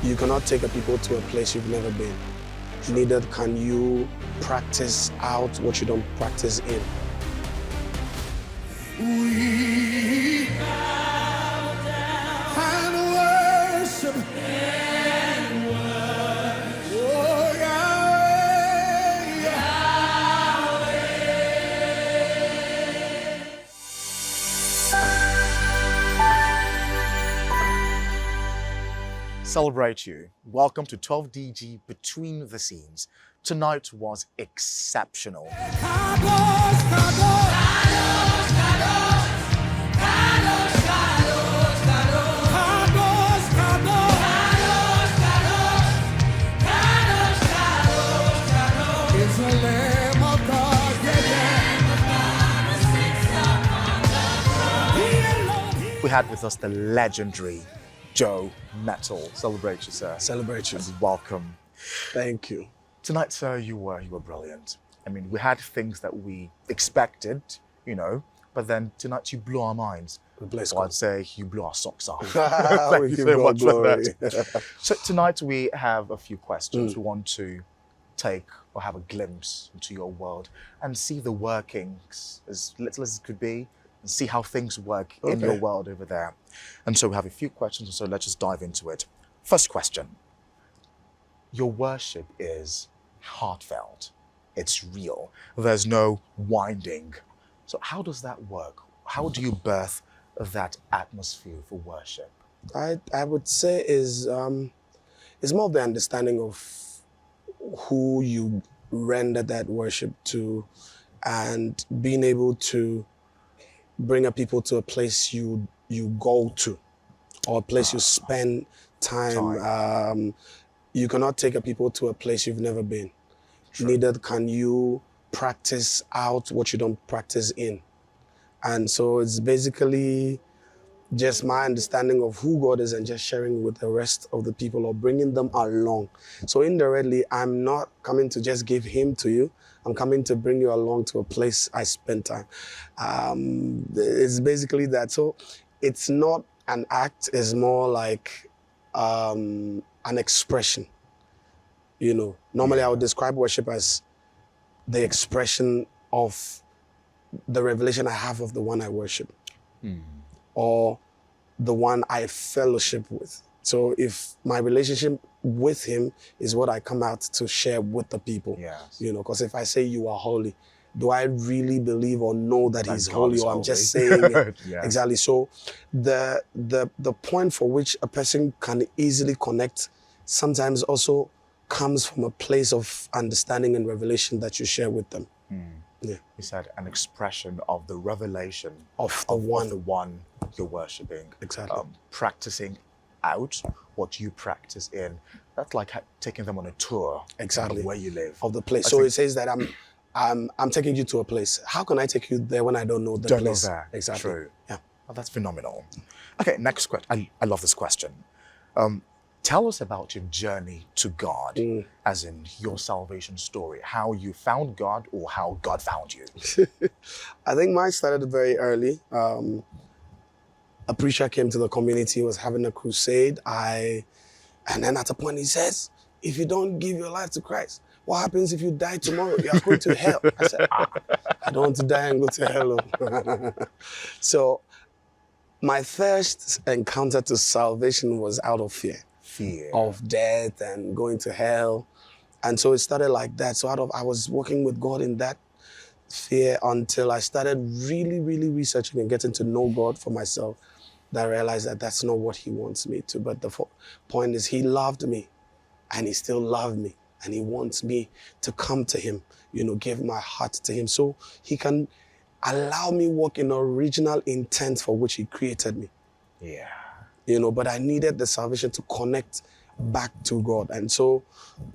You cannot take a people to a place you've never been. Neither can you practice out what you don't practice in. We bow down and worship. Oh, Yahweh, Celebrate you. Welcome to 12DG Between the Scenes. Tonight was exceptional. We had with us the legendary Joe Mettle. Celebrate you, sir. Celebrate you. And welcome. Thank you. Tonight, sir, you were brilliant. I mean, we had things that we expected, but then tonight you blew our minds. Bless I'd God. say you blew our socks off. We Thank you give so God much for glory. that. So tonight we have a few questions. We want to take or have a glimpse into your world and see the workings, as little as it could be, and see how things work in your world over there. And so we have a few questions, so let's just dive into it. First question. Your worship is heartfelt. It's real. There's no winding. So how does that work? How do you birth that atmosphere for worship? I would say is it's more of the understanding of who you render that worship to, and being able to bring a people to a place you go to, or a place you spend time. You cannot take a people to a place you've never been. True. Neither can you practice out what you don't practice in. And so it's basically just my understanding of who God is and just sharing with the rest of the people or bringing them along. So indirectly, I'm not coming to just give him to you. I'm coming to bring you along to a place I spend time. It's basically that. So it's not an act, it's more like an expression. Normally I would describe worship as the expression of the revelation I have of the one I worship, or the one I fellowship with. So if my relationship with him is what I come out to share with the people, Yes. because if I say you are holy, do I really believe or know that he's God holy, is or I'm holy. just saying it? Yes. Exactly. So the point for which a person can easily connect sometimes also comes from a place of understanding and revelation that you share with them. Yeah. You said an expression of the revelation Of the one. the one you're worshiping. Exactly. Practicing out what you practice in. That's like taking them on a tour Exactly. of where you live. Of the place. I So think- it says that I'm taking you to a place. How can I take you there when I don't know the Don't know place? that. Exactly. True. Yeah. Oh, that's phenomenal. Okay, next question. I love this question. Tell us about your journey to God, as in your salvation story, how you found God or how God found you. I think mine started very early. A preacher came to the community, was having a crusade. And then at a point he says, if you don't give your life to Christ, what happens if you die tomorrow? You are going to hell. I said, I don't want to die and go to hell. So my first encounter to salvation was out of fear. Fear. Of death and going to hell. And so it started like that. So I was walking with God in that fear until I started really, really researching and getting to know God for myself. That I realized that that's not what he wants me to. But the point is, he loved me and he still loved me. And he wants me to come to him, give my heart to him so he can allow me walk in the original intent for which he created me. Yeah. But I needed the salvation to connect back to God. And so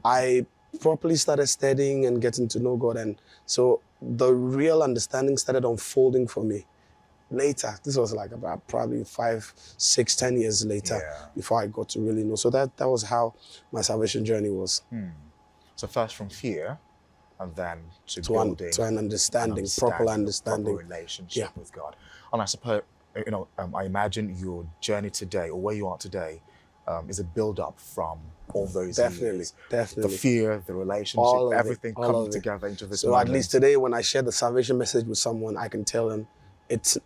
I properly started studying and getting to know God. And so the real understanding started unfolding for me later. This was like about probably 5, 6, 10 years later before I got to really know. So that was how my salvation journey was. So first from fear, and then to an understanding, proper understanding. Proper relationship with God. And I suppose, I imagine your journey today, or where you are today, is a build-up from all those Definitely, years. definitely. The fear, the relationship, All of it, everything all coming of it. together into this So moment. at least today, when I share the salvation message with someone, I can tell them,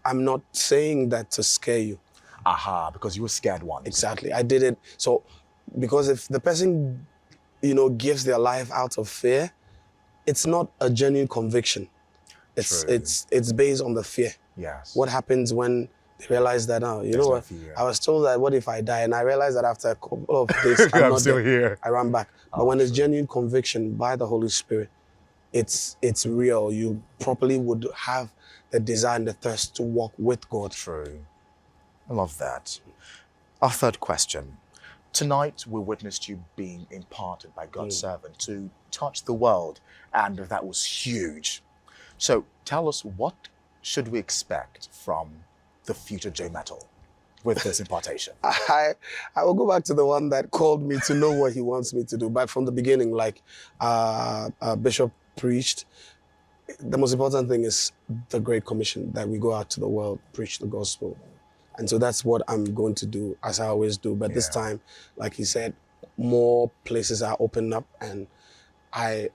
I'm not saying that to scare you. Aha, because you were scared once. Exactly. I did it. So, because if the person, gives their life out of fear, it's not a genuine conviction. True. It's based on the fear. Yes. What happens when they realize that, you know no what? fear. I was told that, what if I die? And I realized that after a couple of days, I'm I'm not still dead. here. I ran back. But Oh, when it's true. genuine conviction by the Holy Spirit, it's real. You properly would have the desire and the thirst to walk with God. True. I love that. Our third question. Tonight, we witnessed you being imparted by God's servant to touch the world, and that was huge. So tell us, what should we expect from the future Joe Mettle with this impartation? I will go back to the one that called me to know what he wants me to do. But from the beginning, like Bishop preached, the most important thing is the Great Commission, that we go out to the world, preach the gospel. And so that's what I'm going to do, as I always do. But this time, like he said, more places are opening up, and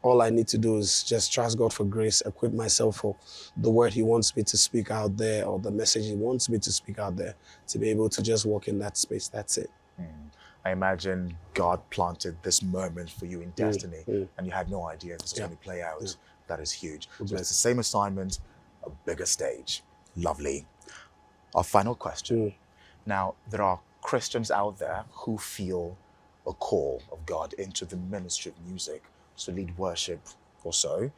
all I need to do is just trust God for grace, equip myself for the word he wants me to speak out there, or the message he wants me to speak out there, to be able to just walk in that space. That's it. I imagine God planted this moment for you in destiny, and you had no idea this was going to play out. That is huge. So it's the same assignment, a bigger stage. Lovely. Our final question. Now, there are Christians out there who feel a call of God into the ministry of music, to lead worship or so,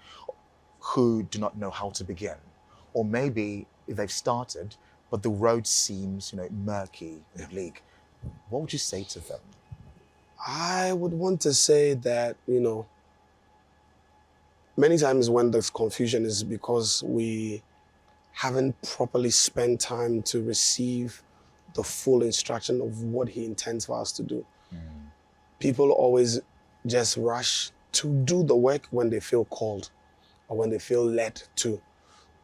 who do not know how to begin. Or maybe they've started, but the road seems, murky and bleak. What would you say to them? I would want to say that, many times when there's confusion is because we haven't properly spent time to receive the full instruction of what he intends for us to do. People always just rush to do the work when they feel called or when they feel led to.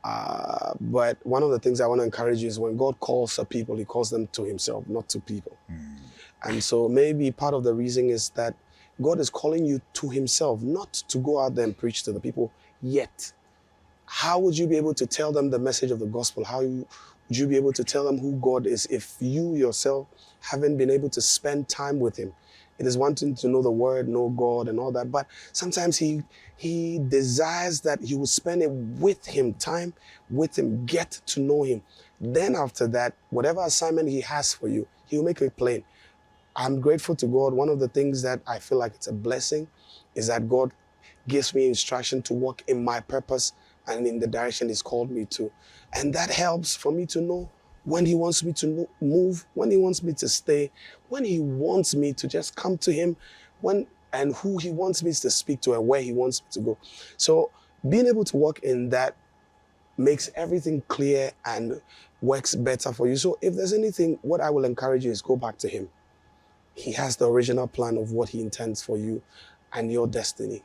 But one of the things I want to encourage you is, when God calls a people, he calls them to himself, not to people. And so maybe part of the reason is that God is calling you to himself, not to go out there and preach to the people yet. How would you be able to tell them the message of the gospel? How would you be able to tell them who God is if you yourself haven't been able to spend time with him? It is one thing to know the word, know God and all that, but sometimes he desires that you will spend it with him, time with him, get to know him. Then after that, whatever assignment he has for you, he'll make it plain. I'm grateful to God. One of the things that I feel like it's a blessing is that God gives me instruction to walk in my purpose and in the direction he's called me to. And that helps for me to know when he wants me to move, when he wants me to stay, when he wants me to just come to him, and who he wants me to speak to and where he wants me to go. So being able to walk in that makes everything clear and works better for you. So if there's anything, what I will encourage you is go back to him. He has the original plan of what he intends for you and your destiny.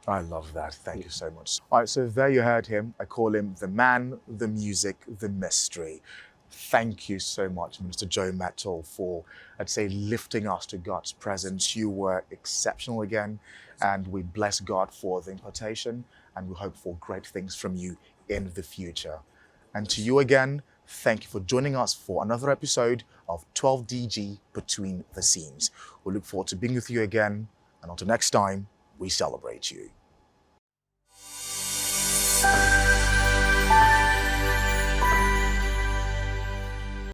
I love that. Thank you so much. All right, so there you heard him. I call him the man, the music, the mystery. Thank you so much, Minister Joe Mettle, for, I'd say, lifting us to God's presence. You were exceptional again, and we bless God for the impartation, and we hope for great things from you in the future. And to you again, thank you for joining us for another episode of 12DG Between the Scenes. We look forward to being with you again, and until next time, we celebrate you.